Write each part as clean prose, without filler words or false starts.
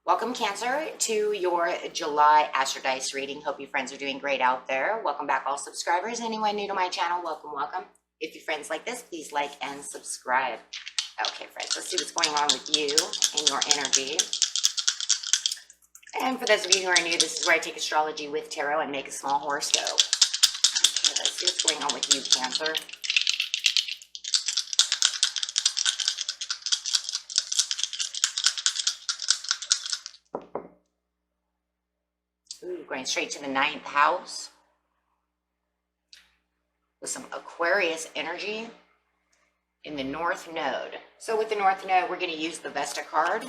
Welcome, Cancer, to your July Astrodice reading. Hope you friends are doing great out there. Welcome back, all subscribers. Anyone new to my channel, welcome. If you're friends like this, please like and subscribe. Okay, friends, let's see what's going on with you and your energy. And for those of you who are new, this is where I take astrology with tarot and make a small horoscope. Okay, let's see what's going on with you, Cancer. Ooh, going straight to the 9th house with some Aquarius energy in the North Node. So with the North Node, we're going to use the Vesta card.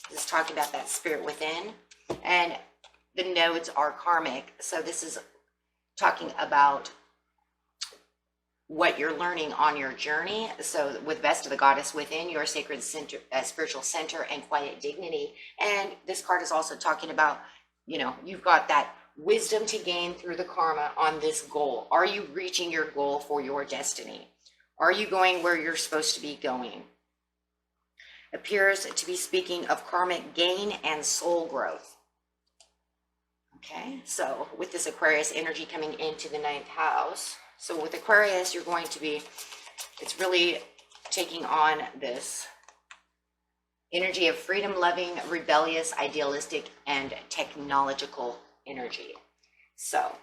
This is talking about that spirit within. And the nodes are karmic. So this is talking about what you're learning on your journey. So with Vesta, the goddess within, your sacred center, spiritual center and quiet dignity. And this card is also talking about, you know, you've got that wisdom to gain through the karma on this goal. Are you reaching your goal for your destiny? Are you going where you're supposed to be going? Appears to be speaking of karmic gain and soul growth. Okay, so with this Aquarius energy coming into the 9th house. So with Aquarius, you're going to be, it's really taking on this energy of freedom-loving, rebellious, idealistic, and technological energy. So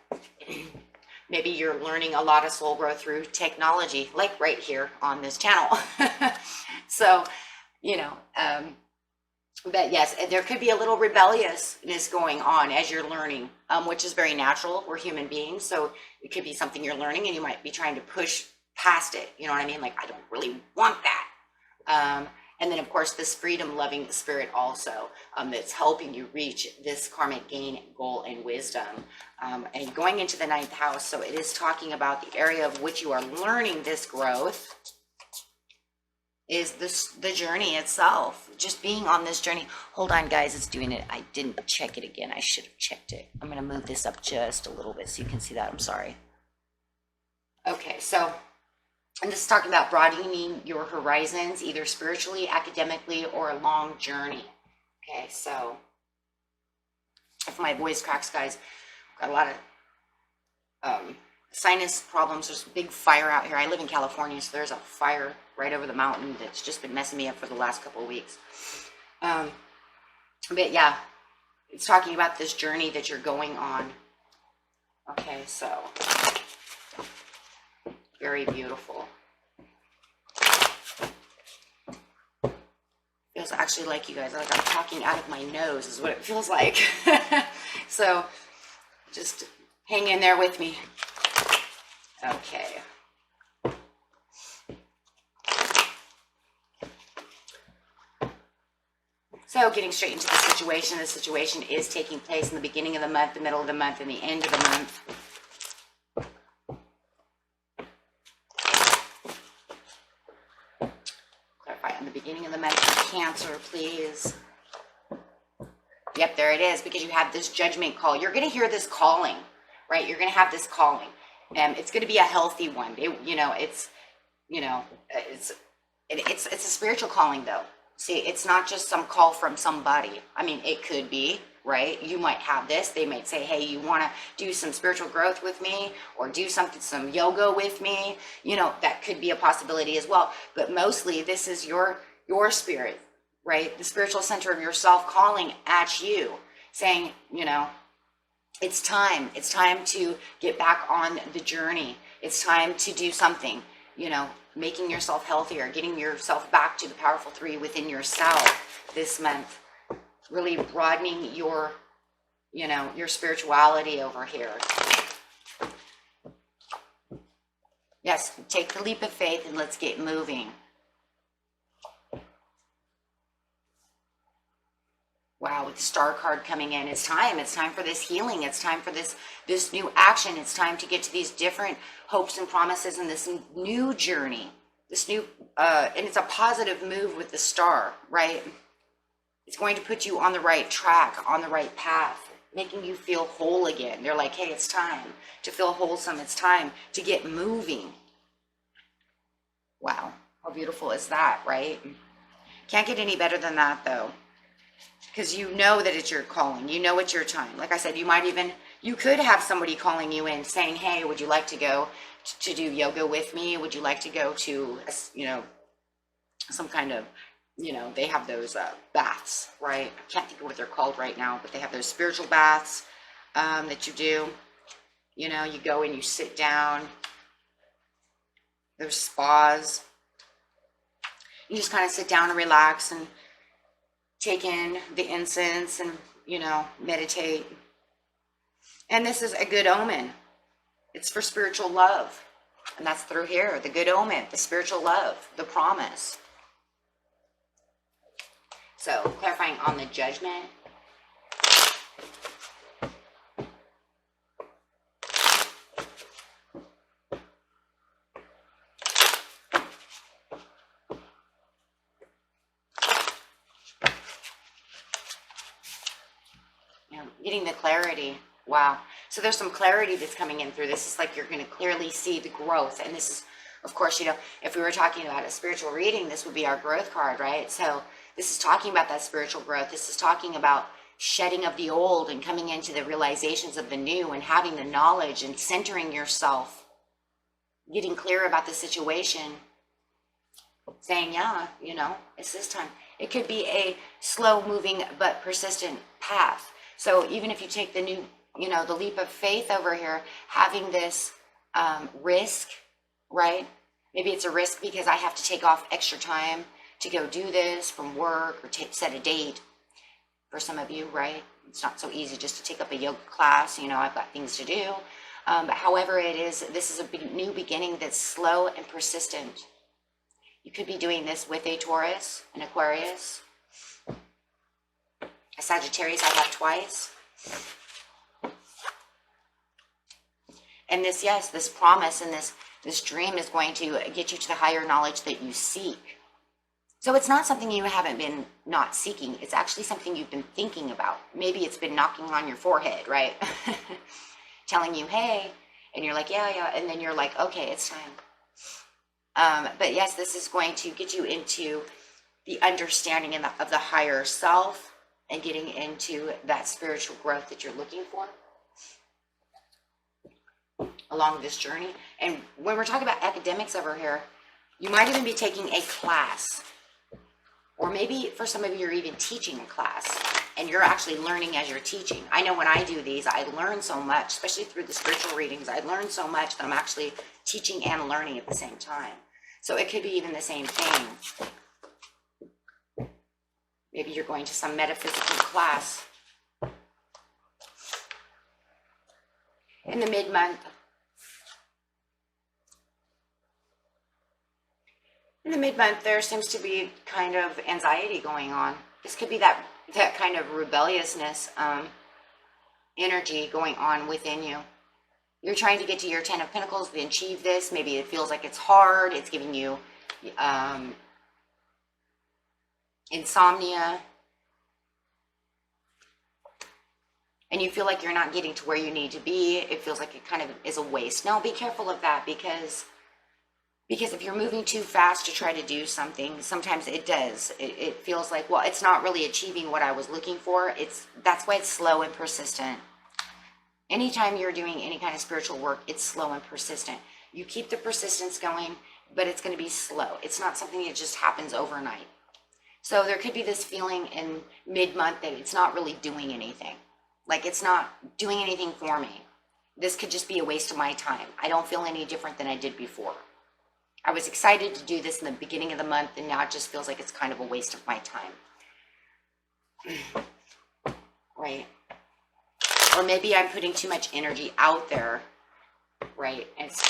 maybe you're learning a lot of soul growth through technology, like right here on this channel. So, you know, but yes, there could be a little rebelliousness going on as you're learning, which is very natural. We're human beings, so it could be something you're learning and you might be trying to push past it. You know what I mean? Like, I don't really want that. And then, of course, this freedom-loving spirit also that's helping you reach this karmic gain, goal, and wisdom. And going into the 9th house, so it is talking about the area of which you are learning this growth is the journey itself. Just being on this journey. Hold on, guys, it's doing it. I didn't check it again. I should have checked it. I'm going to move this up just a little bit so you can see that. I'm sorry. Okay, so... and this is talking about broadening your horizons, either spiritually, academically, or a long journey. Okay, so if my voice cracks, guys, I've got a lot of sinus problems. There's a big fire out here. I live in California, so there's a fire right over the mountain that's just been messing me up for the last couple of weeks. But yeah, it's talking about this journey that you're going on. Okay, so... very beautiful. Feels actually like, you guys, like I'm talking out of my nose is what it feels like. So just hang in there with me. Okay. So getting straight into the situation is taking place in the beginning of the month, the middle of the month, and the end of the month. Beginning of the month, Cancer, please. Yep, there it is, because you have this judgment call. You're going to hear this calling, right? You're going to have this calling, and it's going to be a healthy one. It's a spiritual calling, though. See, it's not just some call from somebody. I mean, it could be, right? You might have this. They might say, hey, you want to do some spiritual growth with me, or do some yoga with me? You know, that could be a possibility as well. But mostly this is your spirit, right? The spiritual center of yourself calling at you, saying, you know, it's time to get back on the journey. It's time to do something, you know, making yourself healthier, getting yourself back to the powerful 3 within yourself this month, really broadening your, you know, your spirituality over here. Yes, take the leap of faith and let's get moving. Wow, with the Star card coming in, it's time for this healing. It's time for this new action. It's time to get to these different hopes and promises in this new journey, this new, and it's a positive move with the Star, right? It's going to put you on the right track, on the right path, making you feel whole again. They're like, hey, it's time to feel wholesome. It's time to get moving. Wow, how beautiful is that, right? Can't get any better than that, though. because you know that it's your calling. You know it's your time. Like I said, you could have somebody calling you in saying, hey, would you like to go to do yoga with me? Would you like to go to, some kind of, they have those baths, right? I can't think of what they're called right now, but they have those spiritual baths that you do. You go and you sit down. There's spas. You just kind of sit down and relax and take in the incense and, meditate. And this is a good omen. It's for spiritual love. And that's through here, the good omen, the spiritual love, the promise. So, clarifying on the judgment. Getting the clarity. Wow. So there's some clarity that's coming in through this. It's like you're going to clearly see the growth. And this is, of course, if we were talking about a spiritual reading, this would be our growth card, right? So this is talking about that spiritual growth. This is talking about shedding of the old and coming into the realizations of the new and having the knowledge and centering yourself, getting clear about the situation, saying, yeah, it's this time. It could be a slow moving but persistent path. So even if you take the new, the leap of faith over here, having this risk, right? Maybe it's a risk because I have to take off extra time to go do this from work or set a date for some of you, right? It's not so easy just to take up a yoga class. I've got things to do. But however it is, this is a new beginning that's slow and persistent. You could be doing this with a Taurus, an Aquarius, a Sagittarius. I have twice. And this, yes, this promise and this dream is going to get you to the higher knowledge that you seek. So it's not something you haven't been not seeking. It's actually something you've been thinking about. Maybe it's been knocking on your forehead, right? Telling you, hey, and you're like, yeah. And then you're like, okay, it's time. But yes, this is going to get you into the understanding of the higher self and getting into that spiritual growth that you're looking for along this journey. And when we're talking about academics over here, you might even be taking a class, or maybe for some of you, you're even teaching a class and you're actually learning as you're teaching. I know when I do these, I learn so much, especially through the spiritual readings. I learn so much that I'm actually teaching and learning at the same time. So it could be even the same thing. Maybe you're going to some metaphysical class. In the mid-month, there seems to be kind of anxiety going on. This could be that kind of rebelliousness energy going on within you. You're trying to get to your 10 of Pentacles to achieve this. Maybe it feels like it's hard. It's giving you insomnia. And you feel like you're not getting to where you need to be. It feels like it kind of is a waste. Now, be careful of that because if you're moving too fast to try to do something, sometimes it does. It feels like, well, it's not really achieving what I was looking for. That's why it's slow and persistent. Anytime you're doing any kind of spiritual work, it's slow and persistent. You keep the persistence going, but it's going to be slow. It's not something that just happens overnight. So there could be this feeling in mid-month that it's not really doing anything. Like it's not doing anything for me. This could just be a waste of my time. I don't feel any different than I did before. I was excited to do this in the beginning of the month, and now it just feels like it's kind of a waste of my time. Right? Or maybe I'm putting too much energy out there, right? And it's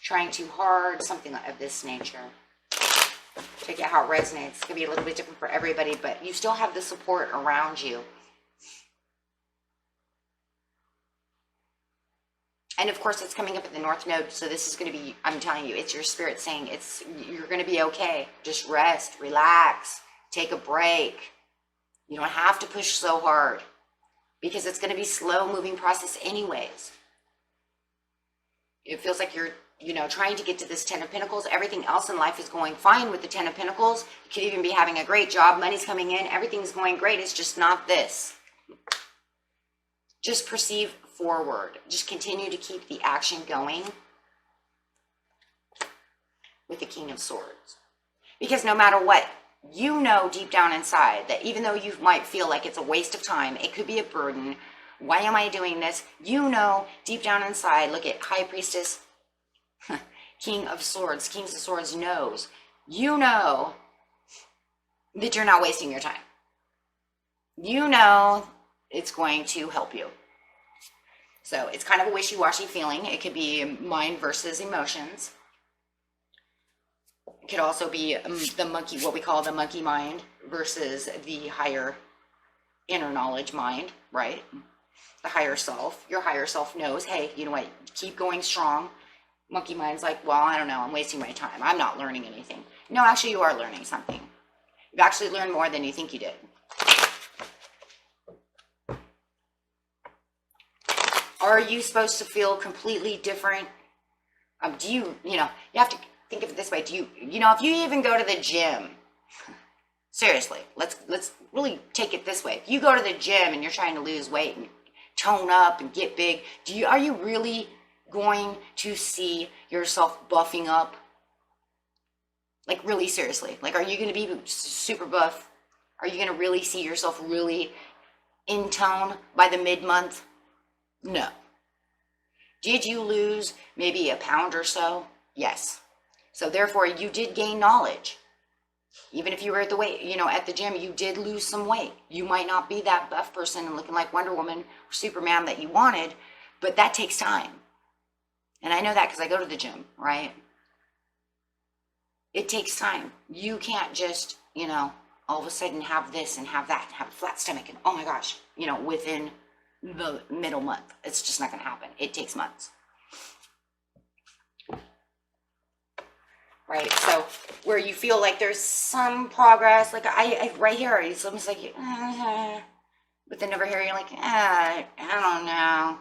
trying too hard, something of this nature. Check out how it resonates. It's going to be a little bit different for everybody, but you still have the support around you. And of course, it's coming up at the North Node, so this is going to be, I'm telling you, it's your spirit saying you're going to be okay. Just rest, relax, take a break. You don't have to push so hard because it's going to be a slow moving process anyways. It feels like you're you know, trying to get to this 10 of Pentacles. Everything else in life is going fine with the 10 of Pentacles. You could even be having a great job. Money's coming in. Everything's going great. It's just not this. Just perceive forward. Just continue to keep the action going with the King of Swords. Because no matter what, you know deep down inside that even though you might feel like it's a waste of time, it could be a burden. Why am I doing this? You know deep down inside, look at High Priestess, King of Swords. Kings of Swords knows. You know that you're not wasting your time. You know it's going to help you. So it's kind of a wishy-washy feeling. It could be mind versus emotions. It could also be the monkey, what we call the monkey mind versus the higher inner knowledge mind, right? The higher self. Your higher self knows, hey, you know what, keep going strong. Monkey mind's like, well, I don't know, I'm wasting my time. I'm not learning anything. No, actually, you are learning something. You've actually learned more than you think you did. Are you supposed to feel completely different? Do you know, you have to think of it this way. Do you know, if you even go to the gym, seriously, let's really take it this way. If you go to the gym and you're trying to lose weight and tone up and get big, are you really going to see yourself buffing up? Like, really seriously, like, are you going to be super buff? Are you going to really see yourself really in tone by the mid-month? No. Did you lose maybe a pound or so? Yes. So therefore, you did gain knowledge. Even if you were at the weight, you know, at the gym, you did lose some weight. You might not be that buff person and looking like Wonder Woman or Superman that you wanted, but that takes time. And I know that because I go to the gym, right? It takes time. You can't just, you know, all of a sudden have this and have that and have a flat stomach and, oh my gosh, you know, within the middle month. It's just not going to happen. It takes months. Right? So where you feel like there's some progress, like I right here, it's almost like, but then over here, you're like, I don't know.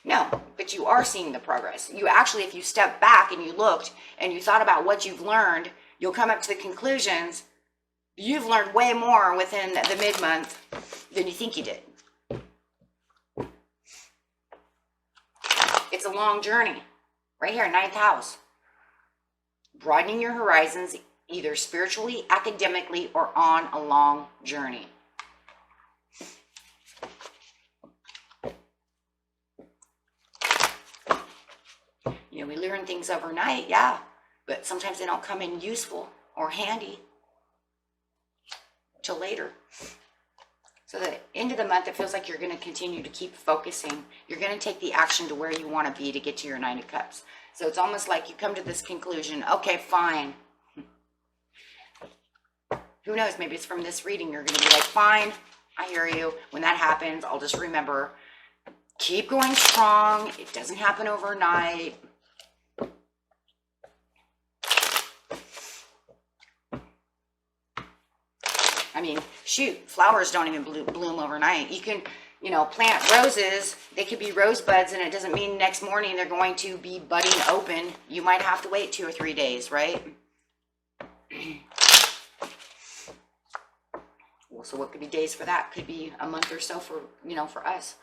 No, but you are seeing the progress. You actually, if you step back and you looked and you thought about what you've learned, you'll come up to the conclusions. You've learned way more within the mid-month than you think you did. It's a long journey. Right here, 9th house. Broadening your horizons, either spiritually, academically, or on a long journey. You know, we learn things overnight, yeah, but sometimes they don't come in useful or handy till later. So the end of the month, it feels like you're going to continue to keep focusing. You're going to take the action to where you want to be to get to your 9 of Cups. So it's almost like you come to this conclusion, okay, fine. Who knows, maybe it's from this reading, you're going to be like, fine, I hear you. When that happens, I'll just remember, keep going strong. It doesn't happen overnight. I mean, shoot, flowers don't even bloom overnight. You can, you know, plant roses. They could be rosebuds, and it doesn't mean next morning they're going to be budding open. You might have to wait 2 or 3 days, right? Well, so what could be days for that? Could be a month or so for, you know, for us.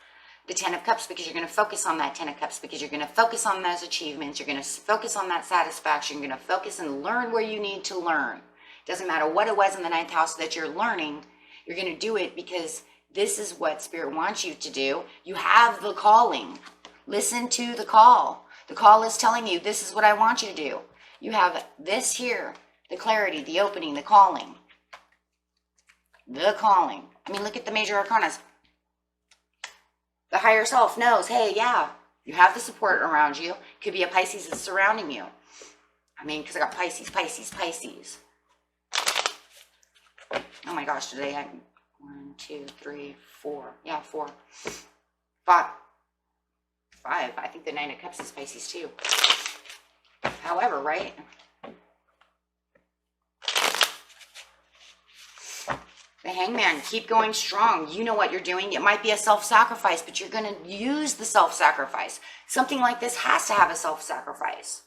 The 10 of Cups, because you're going to focus on that 10 of Cups, because you're going to focus on those achievements. You're going to focus on that satisfaction. You're going to focus and learn where you need to learn. Doesn't matter what it was in the 9th house that you're learning, you're going to do it because this is what Spirit wants you to do. You have the calling. Listen to the call. The call is telling you, this is what I want you to do. You have this here, the clarity, the opening, the calling. The calling. I mean, look at the major arcanas. The higher self knows, hey, yeah, you have the support around you. Could be a Pisces that's surrounding you. I mean, because I got Pisces, Pisces, Pisces. Oh my gosh, today I 1, 2, 3, 4. Yeah, 4. 5. I think the 9 of Cups is Pisces too. However, right? The The Hangman, keep going strong. You know what you're doing. It might be a self-sacrifice, but you're going to use the self-sacrifice. Something like this has to have a self-sacrifice.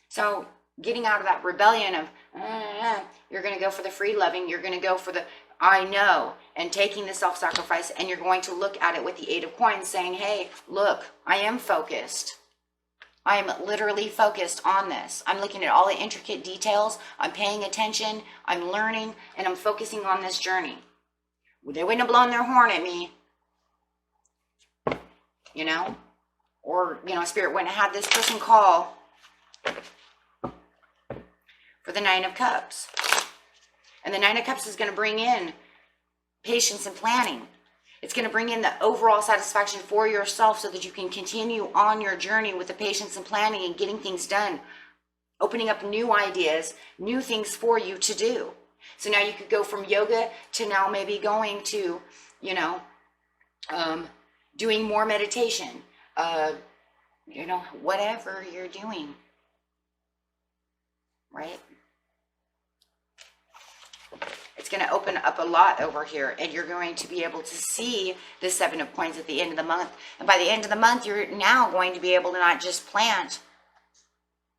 So getting out of that rebellion of, you're going to go for the free loving. You're going to go for the, I know, and taking the self-sacrifice, and you're going to look at it with the Eight of Coins saying, hey, look, I am focused. I'm literally focused on this. I'm looking at all the intricate details. I'm paying attention. I'm learning, and I'm focusing on this journey. They wouldn't have blown their horn at me, you know, or, you know, Spirit wouldn't have had this person call for the Nine of Cups. And the Nine of Cups is going to bring in patience and planning. It's going to bring in the overall satisfaction for yourself so that you can continue on your journey with the patience and planning and getting things done, opening up new ideas, new things for you to do. So now you could go from yoga to now maybe going to, you know, doing more meditation, you know, whatever you're doing, right? It's going to open up a lot over here, and you're going to be able to see the Seven of Coins at the end of the month. And by the end of the month, you're now going to be able to not just plant,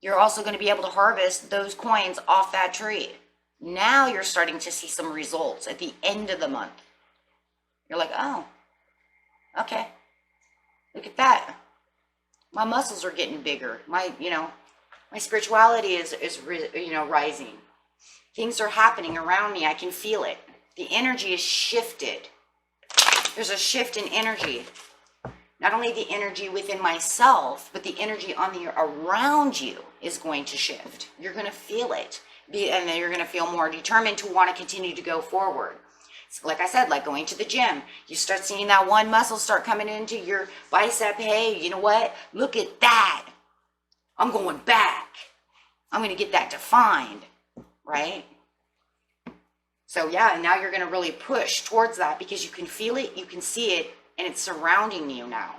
you're also going to be able to harvest those coins off that tree. Now you're starting to see some results at the end of the month. You're like, oh, okay, look at that. My muscles are getting bigger. My spirituality is rising. Things are happening around me. I can feel it. The energy is shifted. There's a shift in energy. Not only the energy within myself, but the energy on the around you is going to shift. You're going to feel it. And then you're going to feel more determined to want to continue to go forward. So like I said, like going to the gym, you start seeing that one muscle start coming into your bicep. Hey, you know what? Look at that. I'm going back. I'm going to get that defined. Right? So yeah, and now you're going to really push towards that because you can feel it, you can see it, and it's surrounding you now.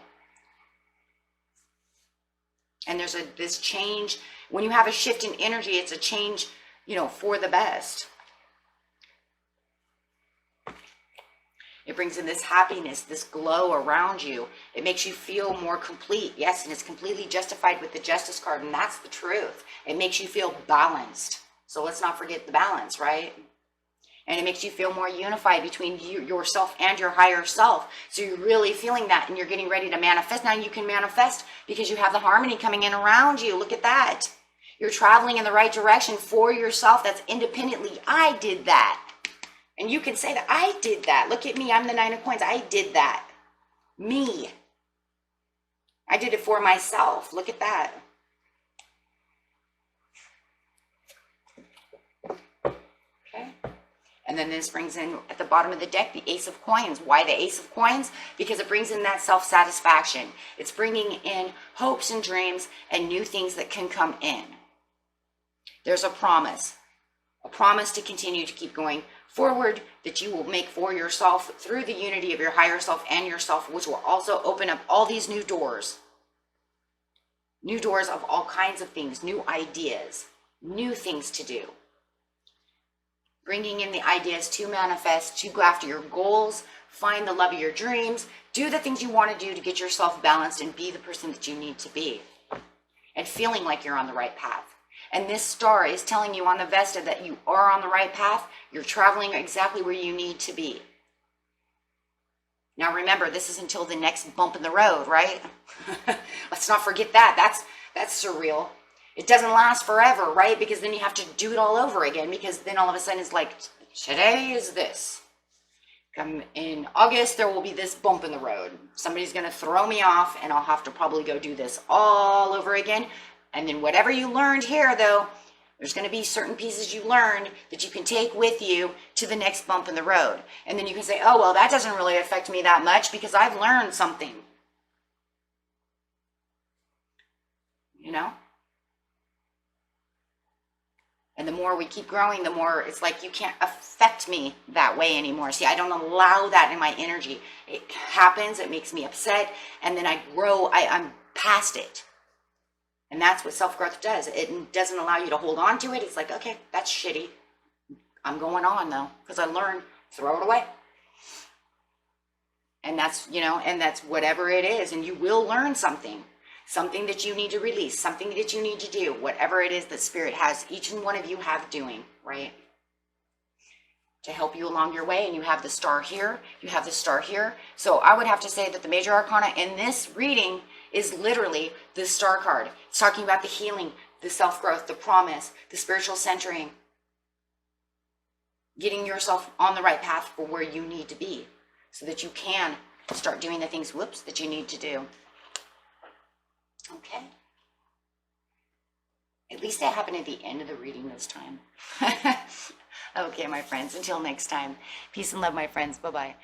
And there's this change. When you have a shift in energy, it's a change, you know, for the best. It brings in this happiness, this glow around you. It makes you feel more complete. Yes, and it's completely justified with the Justice card, and that's the truth. It makes you feel balanced. So let's not forget the balance, right? And it makes you feel more unified between yourself and your higher self. So you're really feeling that, and you're getting ready to manifest. Now you can manifest because you have the harmony coming in around you. Look at that. You're traveling in the right direction for yourself. That's independently. I did that. And you can say that I did that. Look at me. I'm the Nine of Coins. I did that. Me. I did it for myself. Look at that. And then this brings in, at the bottom of the deck, the Ace of Coins. Why the Ace of Coins? Because it brings in that self-satisfaction. It's bringing in hopes and dreams and new things that can come in. There's a promise to continue to keep going forward that you will make for yourself through the unity of your higher self and yourself, which will also open up all these new doors. New doors of all kinds of things, new ideas, new things to do. Bringing in the ideas to manifest, to go after your goals, find the love of your dreams, do the things you want to do to get yourself balanced and be the person that you need to be. And feeling like you're on the right path. And this star is telling you on the Vesta that you are on the right path. You're traveling exactly where you need to be. Now remember, this is until the next bump in the road, right? Let's not forget that. That's surreal. It doesn't last forever, right? Because then you have to do it all over again, because then all of a sudden it's like, today is this. Come in August, there will be this bump in the road. Somebody's going to throw me off, and I'll have to probably go do this all over again. And then whatever you learned here, though, there's going to be certain pieces you learned that you can take with you to the next bump in the road. And then you can say, oh, well, that doesn't really affect me that much because I've learned something. You know? And the more we keep growing, the more it's like you can't affect me that way anymore. See, I don't allow that in my energy. It happens, it makes me upset, and then I grow, I'm past it. And that's what self-growth does. It doesn't allow you to hold on to it. It's like, okay, that's shitty. I'm going on though, because I learned throw it away. And that's, you know, and that's whatever it is. And you will learn something that you need to release, something that you need to do, whatever it is that Spirit has each and one of you have doing, right? To help you along your way. And you have the star here, you have the star here. So I would have to say that the major arcana in this reading is literally the star card. It's talking about the healing, the self-growth, the promise, the spiritual centering, getting yourself on the right path for where you need to be so that you can start doing the things, that you need to do. Okay. At least that happened at the end of the reading this time. Okay, my friends, until next time. Peace and love, my friends. Bye-bye.